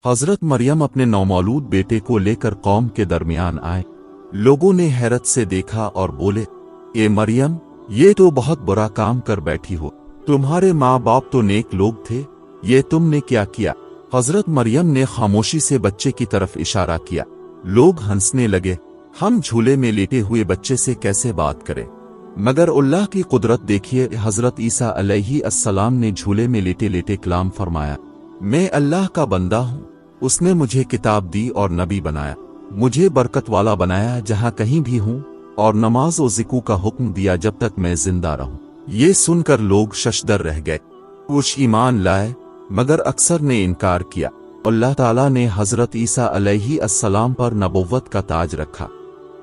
हजरत मरियम अपने नौमौलूद बेटे को लेकर कौम के दरमियान आए। लोगों ने हैरत से देखा और बोले, ए मरियम, ये तो बहुत बुरा काम कर बैठी हो। तुम्हारे माँ बाप तो नेक लोग थे, ये तुमने क्या किया? हजरत मरियम ने खामोशी से बच्चे की तरफ इशारा किया। लोग हंसने लगे। हम झूले में लेटे हुए बच्चे से कैसे बात करें? मगर अल्लाह की कुदरत देखिए। हजरत ईसा अलैहिस्सलाम ने झूले में लेटे लेटे कलाम फरमाया, मैं अल्लाह का बंदा हूँ। उसने मुझे किताब दी और नबी बनाया, मुझे बरकत वाला बनाया जहाँ कहीं भी हूँ, और नमाज और ज़िक्र का हुक्म दिया जब तक मैं जिंदा रहूँ। ये सुनकर लोग शशदर रह गए। कुछ ईमान लाए मगर अक्सर ने इनकार किया। अल्लाह ताला ने हजरत ईसा अलैहिस्सलाम पर नबुव्वत का ताज रखा।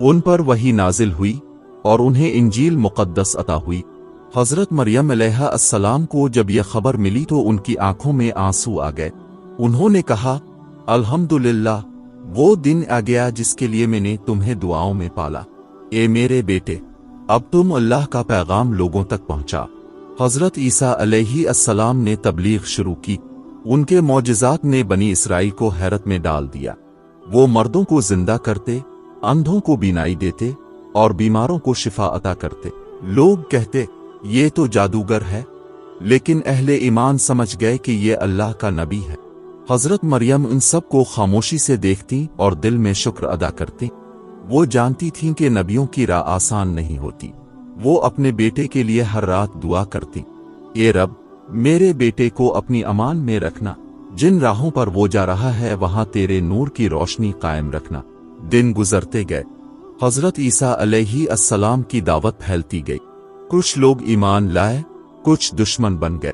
उन पर वही नाजिल हुई और उन्हें इंजील मुक़द्दस अता हुई। हजरत मरियम अलैहिस्सलाम को जब यह खबर मिली तो उनकी आंखों में आंसू आ गए। उन्होंने कहा, अल्हम्दुलिल्लाह, वो दिन आ गया जिसके लिए मैंने तुम्हें दुआओं में पाला। ए मेरे बेटे, अब तुम अल्लाह का पैगाम लोगों तक पहुंचा। हजरत ईसा अलैहिस्सलाम ने तबलीग शुरू की। उनके मौजिज़ात ने बनी इसराइल को हैरत में डाल दिया। वो मर्दों को जिंदा करते, अंधों को बीनाई देते और बीमारों को शिफा अता करते। लोग कहते, ये तो जादूगर है, लेकिन अहले ईमान समझ गए कि ये अल्लाह का नबी है। हजरत मरियम इन सब को खामोशी से देखती और दिल में शुक्र अदा करती। वो जानती थीं कि नबियों की राह आसान नहीं होती। वो अपने बेटे के लिए हर रात दुआ करती, ए रब, मेरे बेटे को अपनी अमान में रखना। जिन राहों पर वो जा रहा है वहां तेरे नूर की रोशनी कायम रखना। दिन गुजरते गए। हजरत ईसा अलैहिस्सलाम की दावत फैलती गई। कुछ लोग ईमान लाए, कुछ दुश्मन बन गए।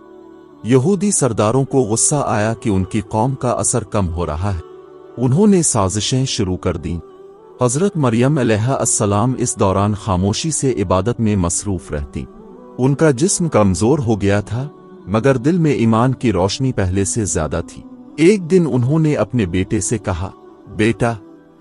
यहूदी सरदारों को गुस्सा आया कि उनकी कौम का असर कम हो रहा है। उन्होंने साजिशें शुरू कर दी। हजरत मरियम अलैहिस्सलाम इस दौरान खामोशी से इबादत में मसरूफ रहती। उनका जिस्म कमजोर हो गया था मगर दिल में ईमान की रोशनी पहले से ज्यादा थी। एक दिन उन्होंने अपने बेटे से कहा, बेटा,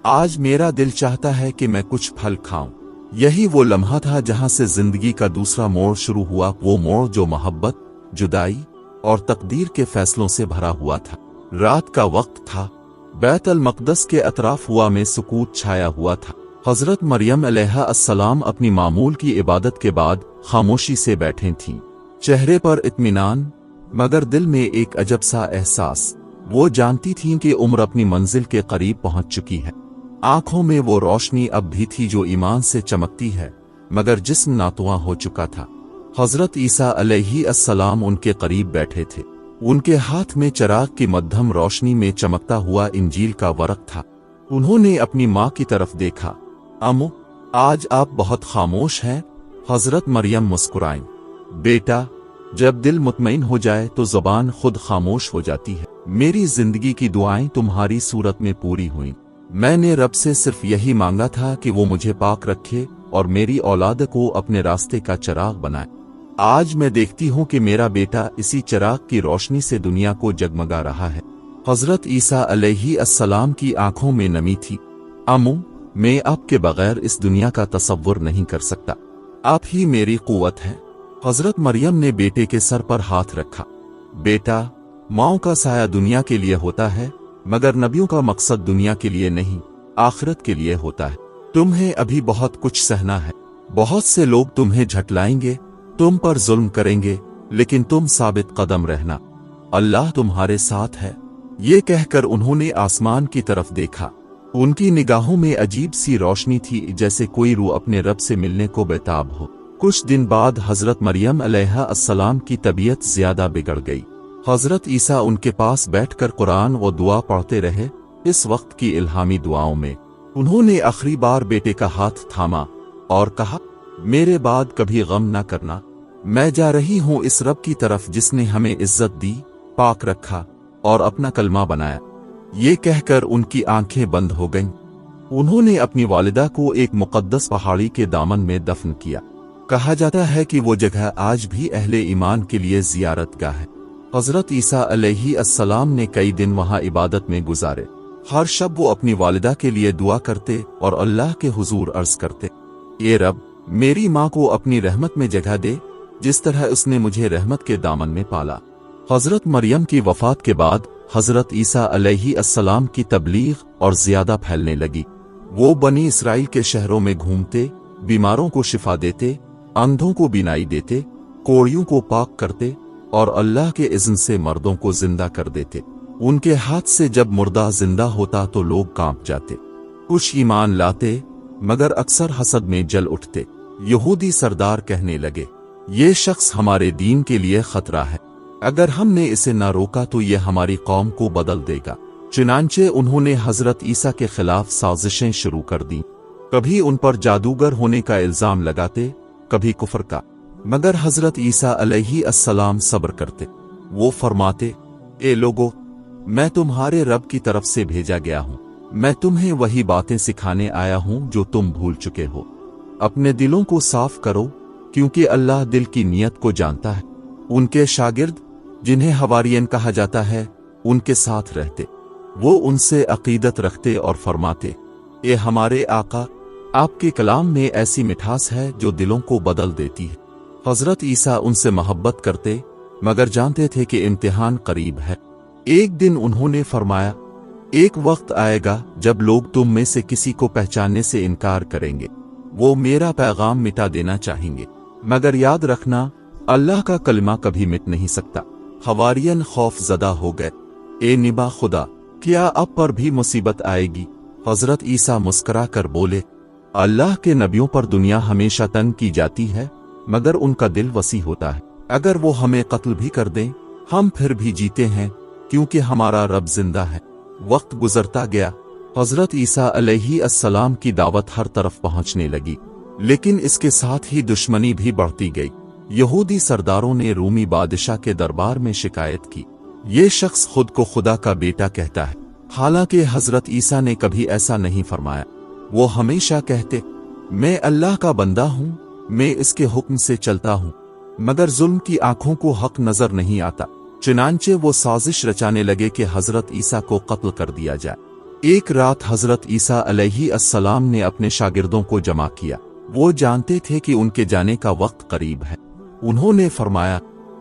आज मेरा दिल चाहता है कि मैं कुछ फल खाऊं। यही वो लम्हा था जहां से जिंदगी का दूसरा मोड़ शुरू हुआ, वो मोड़ जो मोहब्बत, जुदाई और तकदीर के फैसलों से भरा हुआ था। रात का वक्त था। बैतुल मक़दस के अतराफ हुआ में सुकूत छाया हुआ था। हजरत मरियम अलैहिस्सलाम अपनी मामूल की इबादत के बाद खामोशी से बैठे थीं। चेहरे पर इत्मीनान मगर दिल में एक अजब सा एहसास। वो जानती थीं कि उम्र अपनी मंजिल के करीब पहुंच चुकी है। आंखों में वो रोशनी अब भी थी जो ईमान से चमकती है, मगर जिस्म नातुआ हो चुका था। हजरत ईसा अलैहिस्सलाम उनके करीब बैठे थे। उनके हाथ में चिराग की मध्यम रोशनी में चमकता हुआ इंजील का वरक था। उन्होंने अपनी माँ की तरफ देखा। अम्मू, आज आप बहुत खामोश हैं। हजरत मरियम मुस्कुराईं। बेटा, जब दिल मुतमईन हो जाए तो ज़ुबान खुद खामोश हो जाती है। मेरी जिंदगी की दुआएं तुम्हारी सूरत में पूरी हुईं। मैंने रब से सिर्फ यही मांगा था कि वो मुझे पाक रखे और मेरी औलाद को अपने रास्ते का चिराग बनाए। आज मैं देखती हूँ कि मेरा बेटा इसी चिराग की रोशनी से दुनिया को जगमगा रहा है। हजरत ईसा अलैहिस्सलाम की आंखों में नमी थी। अम्मू, मैं आपके बगैर इस दुनिया का तसव्वुर नहीं कर सकता। आप ही मेरी कुव्वत है। हजरत मरियम ने बेटे के सर पर हाथ रखा। बेटा, माओं का साया दुनिया के लिए होता है, मगर नबियों का मकसद दुनिया के लिए नहीं, आखिरत के लिए होता है। तुम्हें अभी बहुत कुछ सहना है। बहुत से लोग तुम्हें झटलाएंगे, तुम पर जुल्म करेंगे, लेकिन तुम साबित कदम रहना। अल्लाह तुम्हारे साथ है। ये कहकर उन्होंने आसमान की तरफ देखा। उनकी निगाहों में अजीब सी रोशनी थी, जैसे कोई रूह अपने रब से मिलने को बेताब हो। कुछ दिन बाद हजरत मरियम अलैहिस्सलाम की तबीयत ज्यादा बिगड़ गई। हजरत ईसा उनके पास बैठकर कुरान और दुआ पढ़ते रहे। इस वक्त की इल्हामी दुआओं में उन्होंने आखिरी बार बेटे का हाथ थामा और कहा, मेरे बाद कभी गम न करना। मैं जा रही हूँ इस रब की तरफ जिसने हमें इज्जत दी, पाक रखा और अपना कलमा बनाया। ये कहकर उनकी आंखें बंद हो गईं। उन्होंने अपनी वालिदा को एक मुकद्दस पहाड़ी के दामन में दफन किया। कहा जाता है कि वो जगह आज भी अहले ईमान के लिए जियारतगाह है। हजरत ईसा अलैहिस्सलाम ने कई दिन वहां इबादत में गुजारे। हर शब वो अपनी वालिदा के लिए दुआ करते और अल्लाह के हुजूर अर्ज करते, ये रब, मेरी माँ को अपनी रहमत में जगह दे जिस तरह उसने मुझे रहमत के दामन में पाला। हजरत मरियम की वफात के बाद हज़रत ईसा अलैहिस्सलाम की तबलीग और ज़्यादा फैलने लगी। वो बनी इसराइल के शहरों में घूमते, बीमारों को शिफा देते, अंधों को बीनाई देते, कोड़ियों को पाक करते और अल्लाह के इज़्न से मर्दों को जिंदा कर देते। उनके हाथ से जब मुर्दा जिंदा होता तो लोग कांप जाते। कुछ ईमान लाते मगर अक्सर हसद में जल उठते। यहूदी सरदार कहने लगे, ये शख्स हमारे दीन के लिए खतरा है, अगर हमने इसे न रोका तो ये हमारी कौम को बदल देगा। चुनांचे उन्होंने हजरत ईसा के खिलाफ साजिशें शुरू कर दी। कभी उन पर जादूगर होने का इल्जाम लगाते, कभी कुफर का, मगर हजरत ईसा अलैहिस्सलाम सब्र करते। वो फरमाते, ए लोगो, मैं तुम्हारे रब की तरफ से भेजा गया हूं, मैं तुम्हें वही बातें सिखाने आया हूं जो तुम भूल चुके हो। अपने दिलों को साफ करो, क्योंकि अल्लाह दिल की नीयत को जानता है। उनके शागिर्द, जिन्हें हवारियन कहा जाता है, उनके साथ रहते। वो उनसे अकीदत रखते और फरमाते, ए हमारे आका, आपके कलाम में ऐसी मिठास है जो दिलों को बदल देती है। हजरत ईसा उनसे मोहब्बत करते, मगर जानते थे कि इम्तिहान करीब है। एक दिन उन्होंने फरमाया, एक वक्त आएगा जब लोग तुम में से किसी को पहचानने से इनकार करेंगे। वो मेरा पैगाम मिटा देना चाहेंगे, मगर याद रखना, अल्लाह का कलमा कभी मिट नहीं सकता। हवारियन खौफ ज़दा हो गए। ए निबा खुदा, क्या अब पर भी मुसीबत आएगी? हजरत ईसा मुस्करा कर बोले, अल्लाह के नबियों पर दुनिया हमेशा तंग की जाती है, मगर उनका दिल वसी होता है। अगर वो हमें कत्ल भी कर दें, हम फिर भी जीते हैं, क्योंकि हमारा रब जिंदा है। वक्त गुजरता गया। हजरत ईसा अलैहिस्सलाम की दावत हर तरफ पहुंचने लगी, लेकिन इसके साथ ही दुश्मनी भी बढ़ती गई। यहूदी सरदारों ने रूमी बादशाह के दरबार में शिकायत की, ये शख्स खुद को खुदा का बेटा कहता है, हालांकि हजरत ईसा ने कभी ऐसा नहीं फरमाया। वो हमेशा कहते, मैं अल्लाह का बंदा हूं, मैं इसके हुक्म से चलता हूं, मगर जुल्म की आंखों को हक नजर नहीं आता। चुनांचे वो साजिश रचाने लगे कि हजरत ईसा को कत्ल कर दिया जाए। एक रात हजरत ईसा अलैहिस्सलाम ने अपने शागिर्दों को जमा किया। वो जानते थे कि उनके जाने का वक्त करीब है। उन्होंने फरमाया,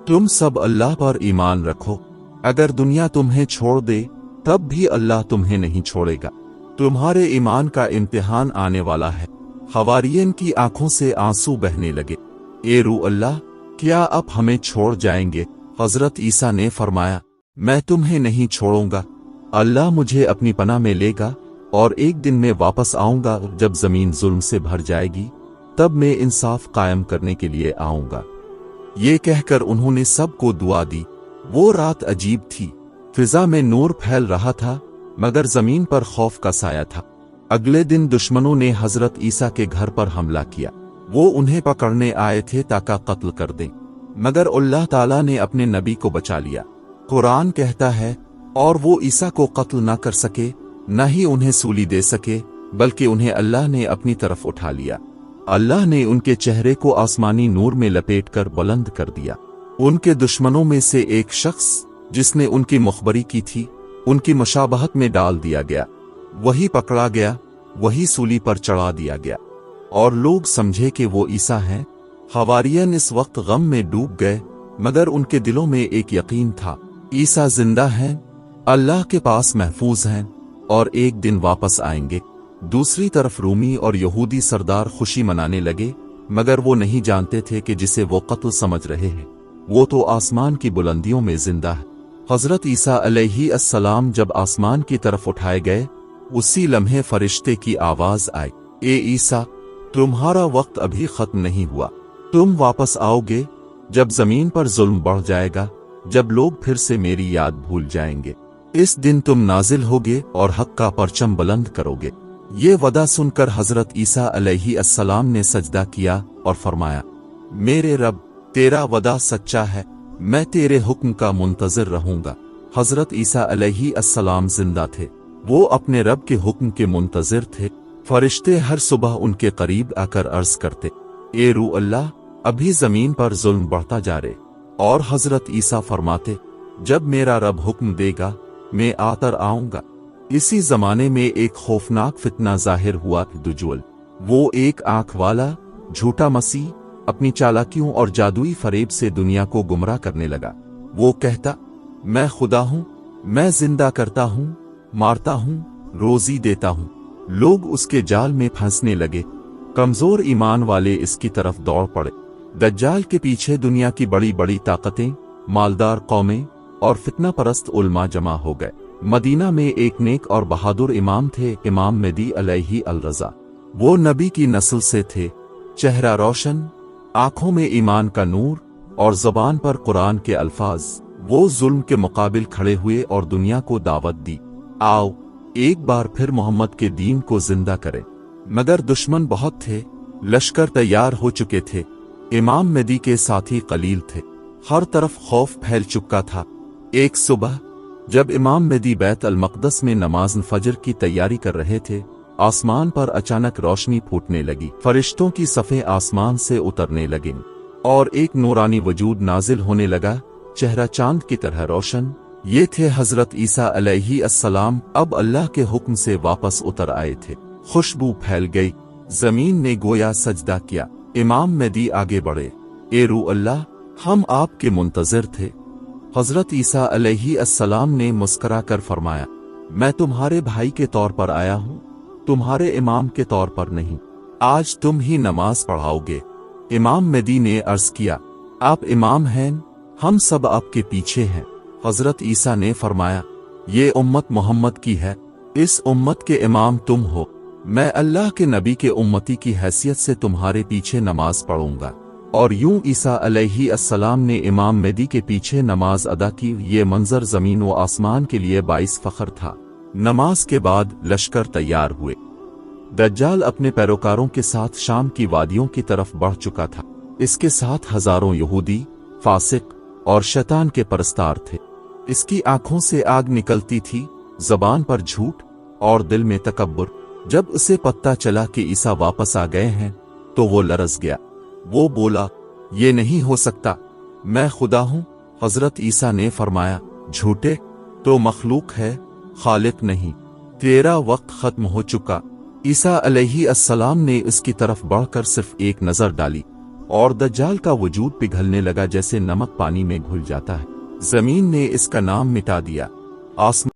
तुम सब अल्लाह पर ईमान रखो, अगर दुनिया तुम्हें छोड़ दे तब भी अल्लाह तुम्हें नहीं छोड़ेगा। तुम्हारे ईमान का इम्तिहान आने वाला है। हवारियन की आंखों से आंसू बहने लगे। ए रू अल्लाह, क्या आप हमें छोड़ जाएंगे? हजरत ईसा ने फरमाया, मैं तुम्हें नहीं छोड़ूंगा। अल्लाह मुझे अपनी पनाह में लेगा और एक दिन मैं वापस आऊंगा जब जमीन जुल्म से भर जाएगी, तब मैं इंसाफ कायम करने के लिए आऊंगा। ये कहकर उन्होंने सबको दुआ दी। वो रात अजीब थी। फिजा में नूर फैल रहा था, मगर जमीन पर खौफ का साया था। अगले दिन दुश्मनों ने हजरत ईसा के घर पर हमला किया। वो उन्हें पकड़ने आए थे ताकि कत्ल कर दें, मगर अल्लाह ताला ने अपने नबी को बचा लिया। कुरान कहता है, और वो ईसा को कत्ल न कर सके, न ही उन्हें सूली दे सके, बल्कि उन्हें अल्लाह ने अपनी तरफ उठा लिया। अल्लाह ने उनके चेहरे को आसमानी नूर में लपेटकर बुलंद कर दिया। उनके दुश्मनों में से एक शख्स, जिसने उनकी मुखबरी की थी, उनकी मुशाबहत में डाल दिया गया। वही पकड़ा गया, वही सूली पर चढ़ा दिया गया, और लोग समझे कि वो ईसा हैं। हवारियन इस वक्त गम में डूब गए, मगर उनके दिलों में एक यकीन था, ईसा जिंदा हैं, अल्लाह के पास महफूज हैं और एक दिन वापस आएंगे। दूसरी तरफ रूमी और यहूदी सरदार खुशी मनाने लगे, मगर वो नहीं जानते थे कि जिसे वो कत्ल समझ रहे हैं, वो तो आसमान की बुलंदियों में जिंदा है। हजरत ईसा अलैहिस्सलाम जब आसमान की तरफ उठाए गए, उसी लम्हे फरिश्ते की आवाज आई, ए ईसा, तुम्हारा वक्त अभी खत्म नहीं हुआ। तुम वापस आओगे जब जमीन पर जुल्म बढ़ जाएगा, जब लोग फिर से मेरी याद भूल जाएंगे। इस दिन तुम नाजिल होगे और हक का परचम बुलंद करोगे। ये वदा सुनकर हजरत ईसा अलैहिस्सलाम ने सजदा किया और फरमाया, मेरे रब, तेरा वदा सच्चा है, मैं तेरे हुक्म का मुंतजर रहूंगा। हजरत ईसा अलैहिस्सलाम जिंदा थे। वो अपने रब के हुक्म के मुंतजर थे। फरिश्ते हर सुबह उनके करीब आकर अर्ज करते, ए रू अल्लाह, अभी जमीन पर जुल्म बढ़ता जा रहे। और हजरत ईसा फरमाते, जब मेरा रब हुक्म देगा मैं आतर आऊंगा। इसी जमाने में एक खौफनाक फितना जाहिर हुआ, दुज्जल। वो एक आंख वाला झूठा मसीह अपनी चालाकियों और जादुई फरेब से दुनिया को गुमराह करने लगा। वो कहता, मैं खुदा हूं, मैं जिंदा करता हूँ, मारता हूँ, रोजी देता हूँ। लोग उसके जाल में फंसने लगे। कमजोर ईमान वाले इसकी तरफ दौड़ पड़े। दज्जाल के पीछे दुनिया की बड़ी बड़ी ताकतें, मालदार कौमें और फितना परस्त उल्मा जमा हो गए। मदीना में एक नेक और बहादुर इमाम थे, इमाम मेहदी अलैहि अल-रज़ा। वो नबी की नस्ल से थे। चेहरा रोशन, आंखों में ईमान का नूर और ज़बान पर कुरान के अल्फाज। वो जुल्म के मुकाबिल खड़े हुए और दुनिया को दावत दी, आओ एक बार फिर मोहम्मद के दीन को जिंदा करें। मगर दुश्मन बहुत थे, लश्कर तैयार हो चुके थे। इमाम मेहदी के साथी कलील थे। हर तरफ खौफ फैल चुका था। एक सुबह जब इमाम मेहदी बैत अल मक़दस में नमाज फजर की तैयारी कर रहे थे, आसमान पर अचानक रोशनी फूटने लगी। फरिश्तों की सफ़ें आसमान से उतरने लगीं और एक नूरानी वजूद नाजिल होने लगा, चेहरा चांद की तरह रोशन। ये थे हजरत ईसा अलैहि अस्सलाम। अब अल्लाह के हुक्म से वापस उतर आए थे। खुशबू फैल गई, जमीन ने गोया सजदा किया। इमाम मेहदी आगे बढ़े, ए रू अल्लाह, हम आपके मुंतज़िर थे। हजरत ईसा अलैहि अस्सलाम ने मुस्करा कर फरमाया, मैं तुम्हारे भाई के तौर पर आया हूँ, तुम्हारे इमाम के तौर पर नहीं। आज तुम ही नमाज पढ़ाओगे। इमाम मेहदी ने अर्ज किया, आप इमाम हैं, हम सब आपके पीछे हैं। हजरत ईसा ने फरमाया, ये उम्मत मोहम्मद की है, इस उम्मत के इमाम तुम हो। मैं अल्लाह के नबी के उम्मती की हैसियत से तुम्हारे पीछे नमाज पढ़ूंगा। और यूं ईसा अलैहि अस्सलाम ने इमाम मेहदी के पीछे नमाज अदा की। ये मंजर जमीन व आसमान के लिए बाइस फख्र था। नमाज के बाद लश्कर तैयार हुए। दज्जाल अपने पैरोकारों के साथ शाम की वादियों की तरफ बढ़ चुका था। इसके साथ हजारों यहूदी, फासिक और शैतान के परस्तार थे। इसकी आंखों से आग निकलती थी, जबान पर झूठ और दिल में तकब्बुर। जब उसे पता चला कि ईसा वापस आ गए हैं तो वो लरज़ गया। वो बोला, ये नहीं हो सकता, मैं खुदा हूं। हजरत ईसा ने फरमाया, झूठे, तो मखलूक है, खालिक नहीं। तेरा वक्त खत्म हो चुका। ईसा अलैहि अस्सलाम ने इसकी तरफ बढ़कर सिर्फ एक नजर डाली और दज्जाल का वजूद पिघलने लगा जैसे नमक पानी में घुल जाता है। जमीन ने इसका नाम मिटा दिया। आसमान